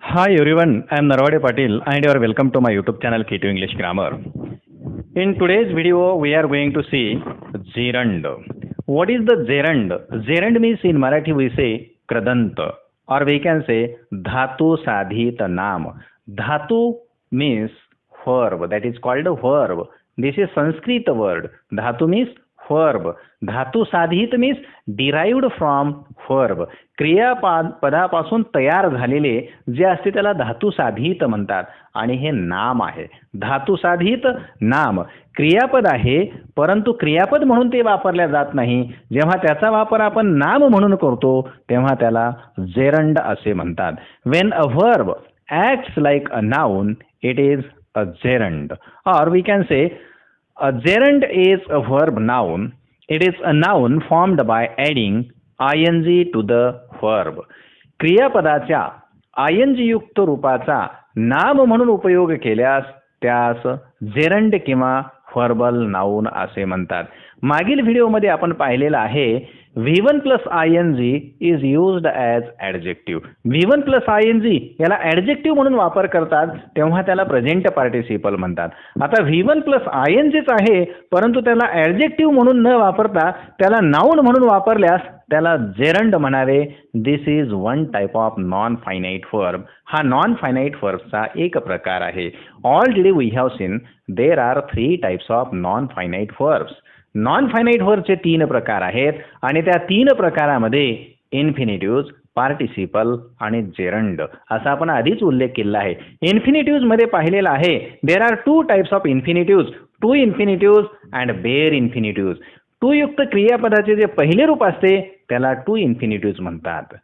Hi everyone, I am Narwade Patil and you are welcome to my YouTube channel K2 English Grammar. In today's video, we are going to see gerund. What is the gerund? Gerund means in Marathi we say kradant or we can say dhatu sadhit naam. Dhatu means verb, that is called a verb. This is Sanskrit word. Dhatu means verb. धातू साधित means derived from verb. क्रियापदापासून तयार झालेले जे असते त्याला धातू साधित म्हणतात आणि हे नाम आहे. धातू साधित नाम क्रियापद आहे, परंतु क्रियापद म्हणून ते वापरल्या जात नाही. जेव्हा त्याचा वापर आपण नाम म्हणून करतो तेव्हा त्याला जेरंड असे म्हणतात. When a verb acts like a noun it is a gerund. और we can say a gerund is a verb noun. It is a noun formed by adding ing to the verb. क्रियापदाच्या ing युक्त रूपाचा नाम म्हणून उपयोग केल्यास त्यास gerund किंवा verbal noun असे म्हणतात. मागील व्हिडिओमध्ये आपण पाहिलेलं आहे V1 plus ing is used as adjective. V1 plus ing याला ॲडजेक्टिव्ह म्हणून वापर करतात तेव्हा त्याला प्रेझेंट पार्टिसिपल म्हणतात. आता V1 plus ingच आहे, परंतु त्याला ॲडजेक्टिव्ह म्हणून न वापरता त्याला नाउन म्हणून वापरल्यास त्याला जेरंड म्हणावे. This is one type of non finite verb. हा नॉन फायनाइट वर्बचा एक प्रकार आहे. Already we have seen there are 3 types of non finite verbs. Non finite वर्बचे 3 प्रकार आहेत आणि त्या 3 प्रकारामध्ये इन्फिनिटिव्ज, पार्टिसिपल आणि जेरंड असा आपण आधीच उल्लेख केला आहे. इन्फिनिटिव्ज मध्ये पाहिलेला आहे there are 2 types of infinitives, to infinitives and bare infinitives. To युक्त क्रियापदाचे जे पहिले रूप असते त्याला टू इन्फिनिटिव्ज म्हणतात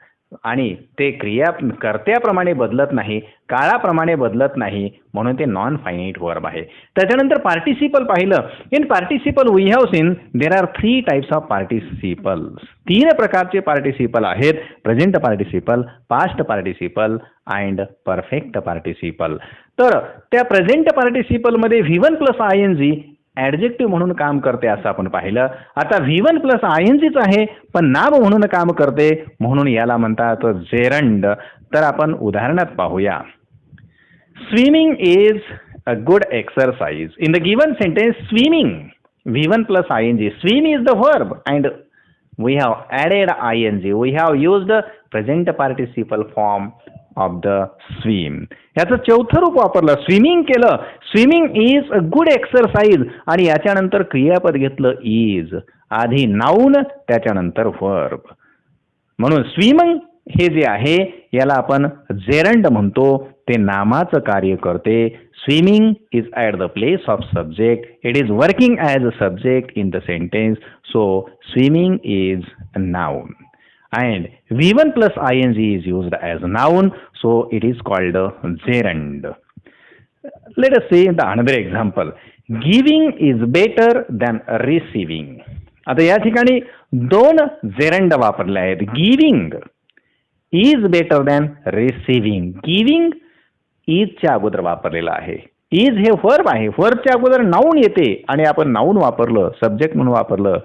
आणि ते क्रिया कर्त्याप्रमाणे बदलत नाही, काळाप्रमाणे बदलत नाही, म्हणून ते नॉन फायनाइट वर्ब आहे. त्याच्यानंतर पार्टिसिपल पाहिलं. In participle we have seen there are 3 types of participles. 3 प्रकारचे पार्टिसिपल आहेत. Present participle, past participle and perfect participle. तर त्या प्रेझेंट पार्टिसिपल मध्ये V1 plus ing ॲडजेक्टिव्ह म्हणून काम करते असं आपण पाहिलं. आता V1 plus ingच आहे पण नाम म्हणून काम करते म्हणून याला म्हणतात जेरंड. तर आपण उदाहरणात पाहूया. Swimming is a good exercise. In the given sentence swimming V1 plus ing, swim is the verb and we have added ing. We have used present participle form of the swim. याचं चौथं रूप वापरलं, swimming केलं. Swimming is a good exercise आणि याच्यानंतर क्रियापद घेतलं is. आधी नाउन त्याच्यानंतर वर्ब. म्हणून स्विमिंग हे जे आहे याला आपण जेरंड म्हणतो. ते नामाचं कार्य करते. Swimming is at the place of subject. It is working as a subject in the sentence. So swimming is a noun. And V1 plus ing is used as a noun, so it is called a gerund. Let us see the another example. Giving is better than receiving. आता या ठिकाणी 2 gerund वापरले आहेत. Giving is better than receiving. Giving इजच्या अगोदर वापरलेलं आहे. Is hey verb आहे. वर्बच्या अगोदर नाउन येते आणि आपण नाउन वापरलं, सब्जेक्ट म्हणून वापरलं.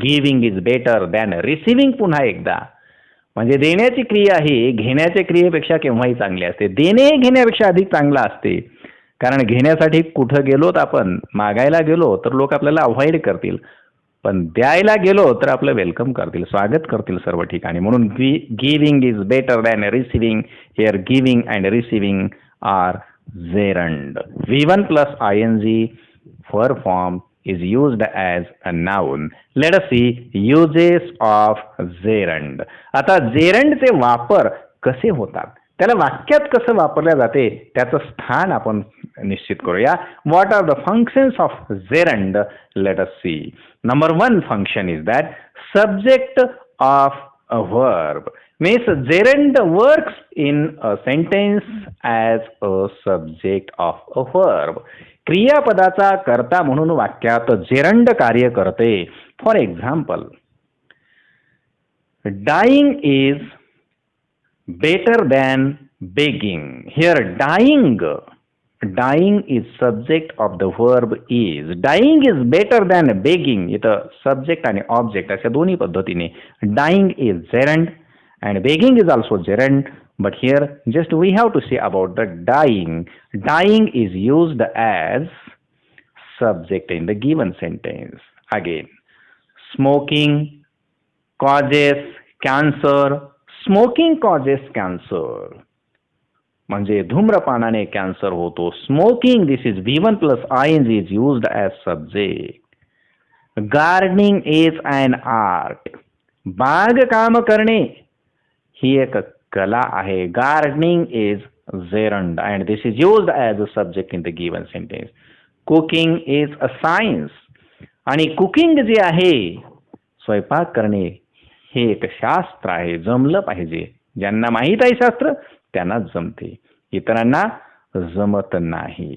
Giving is better than receiving. पुन्हा एकदा म्हणजे देण्याची क्रिया ही घेण्याच्या क्रियेपेक्षा केव्हाही चांगली असते. देणे घेण्यापेक्षा अधिक चांगला असते. कारण घेण्यासाठी कुठं गेलोत आपण, मागायला गेलो तर लोक आपल्याला अवॉइड करतील, पण द्यायला गेलो तर आपलं वेलकम करतील, स्वागत करतील सर्व ठिकाणी. म्हणून giving is better than receiving. Here giving and receiving are gerund. V1 plus ing verb form is used as a noun. Let us see uses of gerund. आता जेरंडचे वापर कसे होतात, त्याला वाक्यात कसं वापरल्या जाते त्याचं स्थान आपण निश्चित करूया. What are the functions of gerund? Let us see. Number 1 function is that subject of a verb. Means gerund works in a sentence as a subject of a verb. क्रियापदाचा कर्ता म्हणून वाक्यात जेरंड कार्य करते. For example, dying is better than begging. Here dying is subject of the verb is. Dying is better than begging. इथं subject आणि object अशा दोन्ही पद्धतीने dying is gerund and begging is also gerund. But here just we have to say about the dying. Dying is used as subject in the given sentence. Again, smoking causes cancer. Smoking causes cancer. म्हणजे धूम्रपानाने cancer होतो. Smoking this is V1 plus ing is used as subject. Gardening is an art. बागकाम करणे ही एक कला आहे. Gardening is gerund and this is used as a subject in the given sentence. Cooking is a science. आणि cooking जे आहे स्वयंपाक करणे हे एक शास्त्र आहे. जमलं पाहिजे. ज्यांना माहीत आहे शास्त्र त्यांना जमते, इतरांना जमत नाही.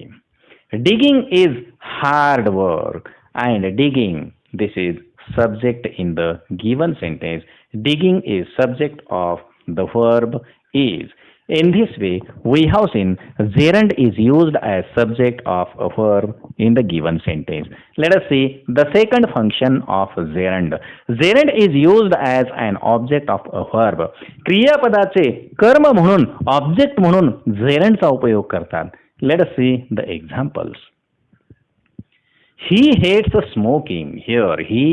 Digging is hard work and digging this is subject in the given sentence. Digging is subject of the verb is. In this way, we have seen gerund is used as subject of a verb in the given sentence. Let us see the second function of gerund. Gerund is used as an object of a verb. क्रियापदाचे कर्म म्हणून object म्हणून gerund चा उपयोग करतात. Let us see the examples. He hates smoking. Here he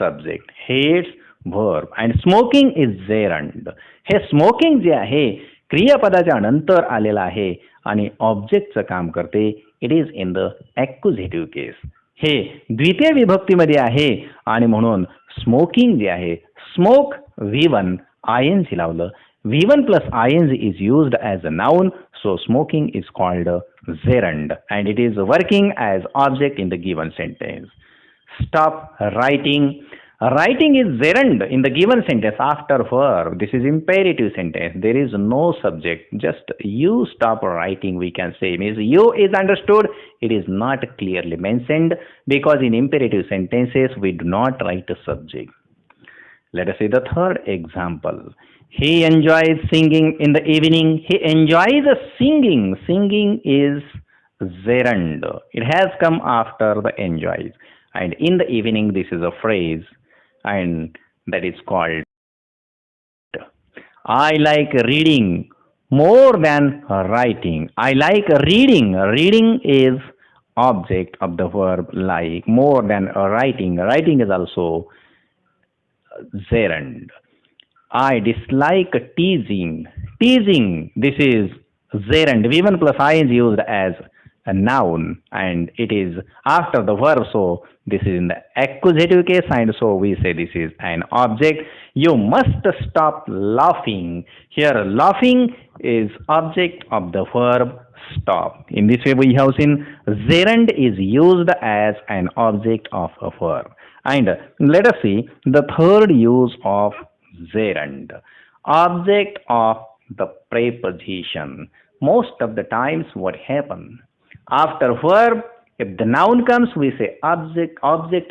subject, hates verb and smoking is gerund. Hey smoking जे आहे क्रियापदाच्या नंतर आलेला आहे आणि ऑब्जेक्टचं काम करते. It is in the accusative case. हे द्वितीय विभक्तीमध्ये आहे आणि म्हणून स्मोकिंग जे आहे स्मोक V1 ing लावलं. V1 plus ing is used as a noun, so smoking is called gerund and it is working as object in the given sentence. Stop writing. Writing is gerund in the given sentence after verb. This is imperative sentence. There is no subject. Just you stop writing, we can say. Means you is understood. It is not clearly mentioned because in imperative sentences we do not write a subject. Let us see the third example. He enjoys singing in the evening. He enjoys singing. Singing is gerund. It has come after the enjoys. And in the evening, this is a phrase. And that is called I like reading more than writing. I like reading. Reading is object of the verb like more than writing. Writing is also gerund. I dislike teasing. Teasing, this is gerund. V1 plus ing used as a noun and it is after the verb, so this is in the accusative case and so we say this is an object. You must stop laughing. Here laughing is object of the verb stop. In this way we have seen gerund is used as an object of a verb. And let us see the third use of gerund. Object of the preposition. Most of the times what happens after verb, if the noun comes, we say object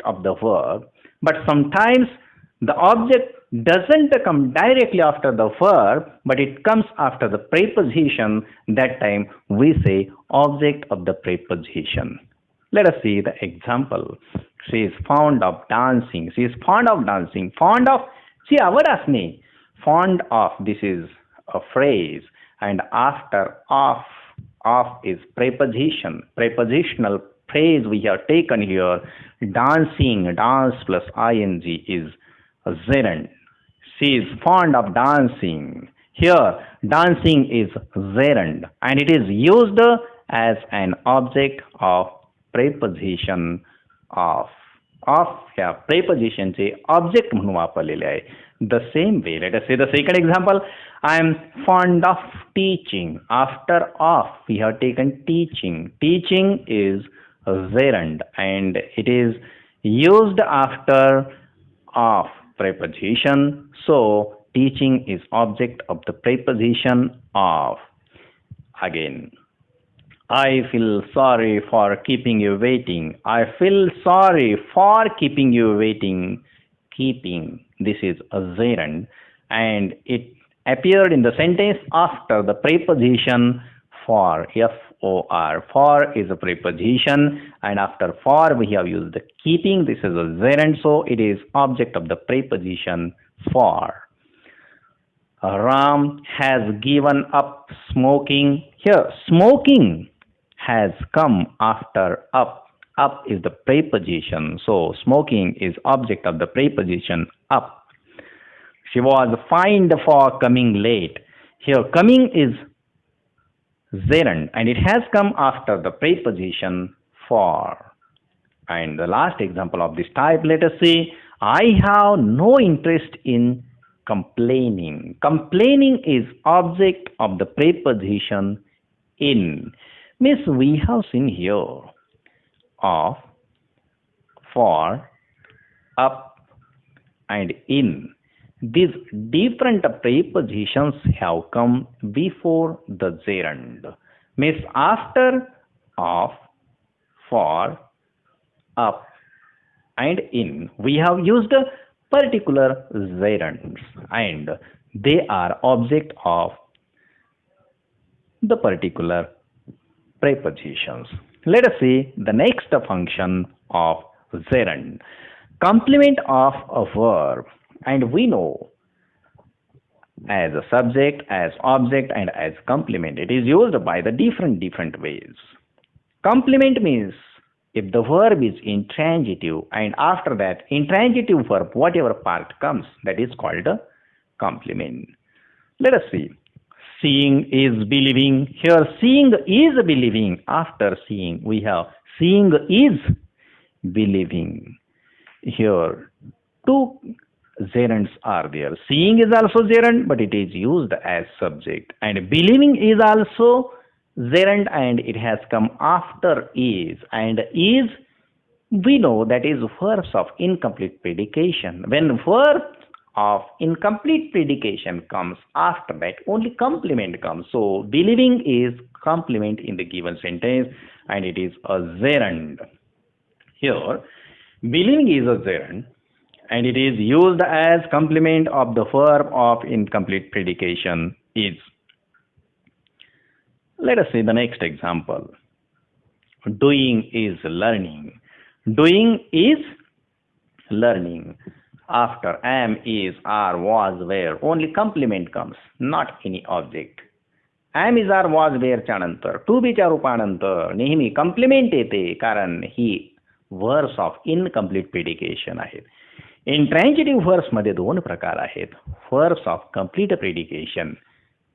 of the verb. But sometimes the object doesn't come directly after the verb, but it comes after the preposition. That time we say object of the preposition. Let us see the example. She is fond of dancing. She is fond of dancing. Fond of, ची आवड असणे. Fond of, this is a phrase. And after of is preposition. Prepositional phrase we have taken here. Dancing, dance plus ing is gerund. She is fond of dancing. Here dancing is gerund and it is used as an object of preposition of. Of ह्या preposition चे object म्हणून वापरलेले आहे. The same way, let us say the second example. I am fond of teaching. After of, we have taken teaching. Teaching is gerund and it is used after of preposition. So, teaching is object of the preposition of. Again, I feel sorry for keeping you waiting. I feel sorry for keeping you waiting. Keeping, this is a gerund and it appeared in the sentence after the preposition for. For. For is a preposition and after for we have used the keeping. This is a gerund, so it is object of the preposition for. Ram has given up smoking. Here, smoking has come after up. Up is the preposition, so smoking is object of the preposition up. She was fined for coming late. Here, coming is gerund and it has come after the preposition for. And the last example of this type, let us see. I have no interest in complaining. Complaining is object of the preposition in. Means we have seen here of, for, up and in. These different prepositions have come before the gerund. Means after, of, for, up and in, we have used particular gerunds and they are object of the particular prepositions. Let us see the next function of gerund. Complement of a verb, and we know as a subject, as object and as complement. It is used by the different ways. Complement means if the verb is intransitive and after that intransitive verb whatever part comes, that is called a complement. Let us see. Seeing is believing. Here seeing is believing. After seeing we have seeing is believing. Here two gerunds are there. Seeing is also gerund but it is used as subject, and believing is also gerund and it has come after is, and is we know that is verbs of incomplete predication. When verb of incomplete predication comes, after that only complement comes. So believing is complement in the given sentence and it is a gerund. Here believing is a gerund and it is used as complement of the verb of incomplete predication is. Let us see the next example. Doing is learning. Doing is learning. After am, is, are, was, were, only complement comes, not any object. am, is, are, was, were च्या नंतर to be च्या रूपानंतर नेहमी कम्प्लिमेंट येते, कारण ही verbs of incomplete प्रेडिकेशन आहेत. इंट्रॅन्जिटिव्ह verbs मध्ये दोन प्रकार आहेत. वर्ब्स ऑफ कंप्लीट प्रेडिकेशन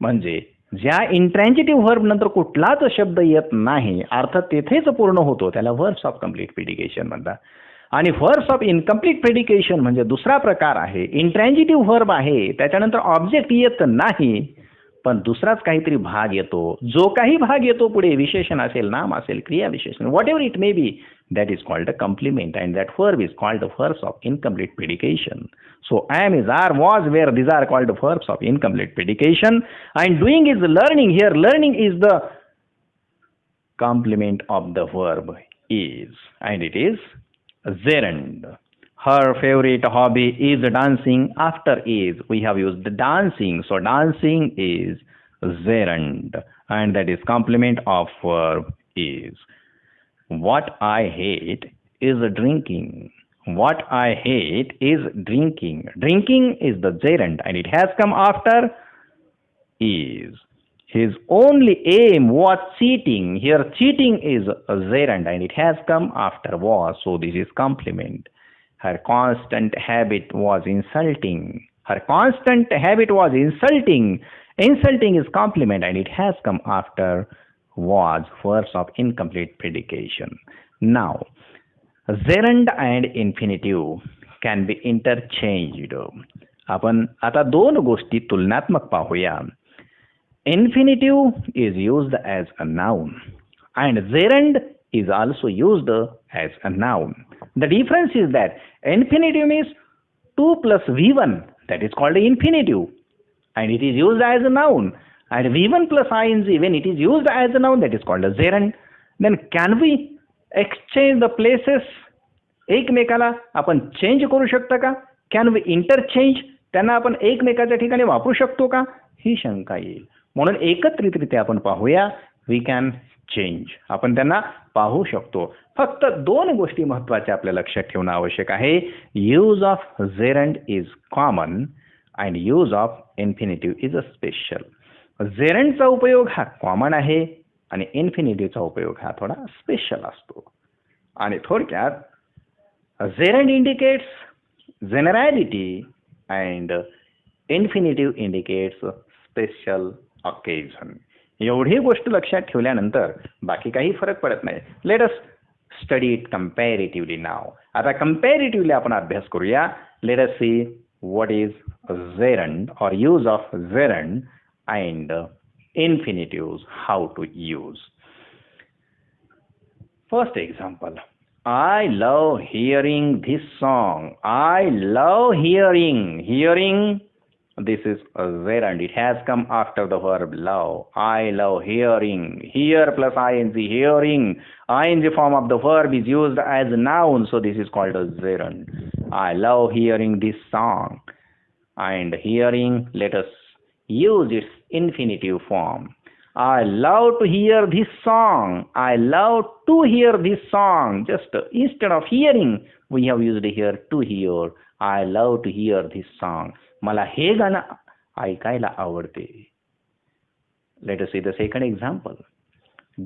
म्हणजे ज्या इंट्रॅन्जिटिव्ह वर्ब नंतर कुठलाच शब्द येत नाही, अर्थात तेथेच पूर्ण होतो, त्याला वर्ब्स ऑफ कंप्लीट प्रेडिकेशन म्हणतात. आणि वर्ब्स ऑफ इनकम्प्लीट प्रेडिकेशन म्हणजे दुसरा प्रकार आहे. इंट्रॅन्जिटिव्ह वर्ब आहे, त्याच्यानंतर ऑब्जेक्ट येत नाही पण दुसराच काहीतरी भाग येतो. जो काही भाग येतो पुढे विशेषण असेल, नाम असेल, क्रिया विशेषण, what ever it may be, that is called a complement and that verb is called the verbs of incomplete predication. So am, is, are, was, were, these are called the verbs of incomplete predication. And doing is learning. Here learning is the complement of the verb is and it is gerund. Her favorite hobby is dancing. After is we have used the dancing, so dancing is gerund and that is complement of verb is. What I hate is drinking. What I hate is drinking. Drinking is the gerund and it has come after is. His only aim was cheating. Here cheating is a gerund and it has come after was, so this is complement. Her constant habit was insulting. Her constant habit was insulting. Insulting is complement and it has come after was, verbs of incomplete predication. Now, gerund and infinitive can be interchanged. आपण आता दोन गोष्टी तुलनात्मक पाहूया. Infinitive is used as a noun and gerund is also used as a noun. The difference is that infinitive means 2 plus V1, that is called infinitive and it is used as a noun. And V1 plus ing, when it is used as a noun, that is called a gerund. Then can we exchange the places? एकमेकाला आपण change करू शकता का? Can we interchange? त्यांना आपण एकमेकाच्या ठिकाणी वापरू शकतो का? ही शंका येईल. म्हणून एकत्रितरित्या आपण पाहूया. We can change. आपण त्यांना पाहू शकतो. फक्त दोन गोष्टी महत्त्वाच्या आपल्या लक्षात ठेवणं आवश्यक आहे. Use of gerund is common and use of infinitive is a special. gerundचा उपयोग हा कॉमन आहे आणि इन्फिनिटिव्हचा उपयोग हा थोडा स्पेशल असतो. आणि थोडक्यात gerund indicates generality and infinitive indicates special occasion. एवढी गोष्ट लक्षात ठेवल्यानंतर बाकी काही फरक पडत नाही. Let us study it comparatively now. आता कंपॅरेटिव्हली आपण अभ्यास करूया. Let us see what is gerund or use of gerund and infinitives, how to use. First example, I love hearing this song. I love hearing. Hearing, this is a gerund. It has come after the verb love. I love hearing. Hear plus ing. Hearing. Ing form of the verb is used as a noun, so this is called a gerund. I love hearing this song. And hearing, let us use its infinitive form. I love to hear this song. I love to hear this song. Just instead of hearing, we have used here to hear. I love to hear this song. मला हे गाणं ऐकायला आवडते. Let us see the second example.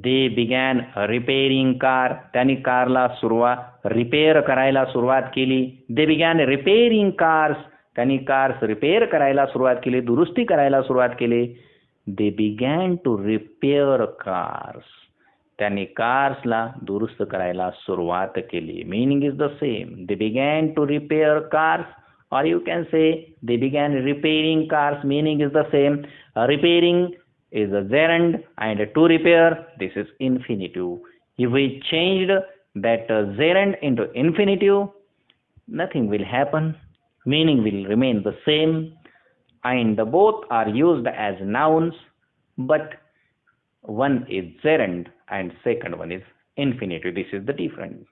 They began repairing car. त्यांनी कारला repair करायला सुरुवात केली. They began repairing cars. त्यांनी cars repair करायला सुरुवात केली, दुरुस्ती करायला सुरुवात केली. They began to repair cars. त्यांनी कार्सला दुरुस्त करायला सुरुवात केली. Meaning is the same. They began to repair cars, or you can say they began repairing cars. Meaning is the same. Repairing is a gerund and to repair, this is infinitive. If we changed that gerund into infinitive, nothing will happen. Meaning will remain the same, and both are used as nouns, but one is gerund and second one is infinitive. This is the difference.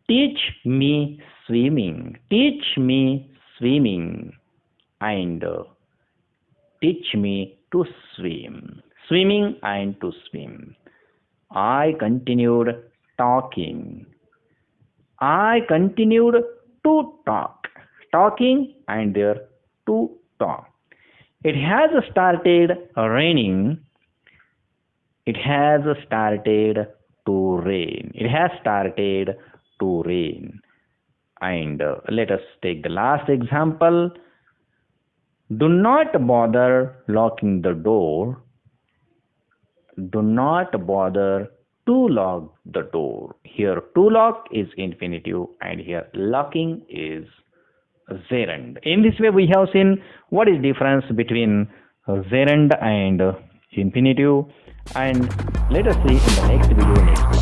Teach me swimming. Teach me swimming and teach me to swim. Swimming and to swim. I continued talking. I continued to talk. Talking and there to talk. It has started raining. It has started to rain. It has started to rain. And let us take the last example. Do not bother locking the door. Do not bother to lock the door. Here to lock is infinitive and here locking is gerund. In this way we have seen what is difference between gerund and infinitive, and let us see in the next video next.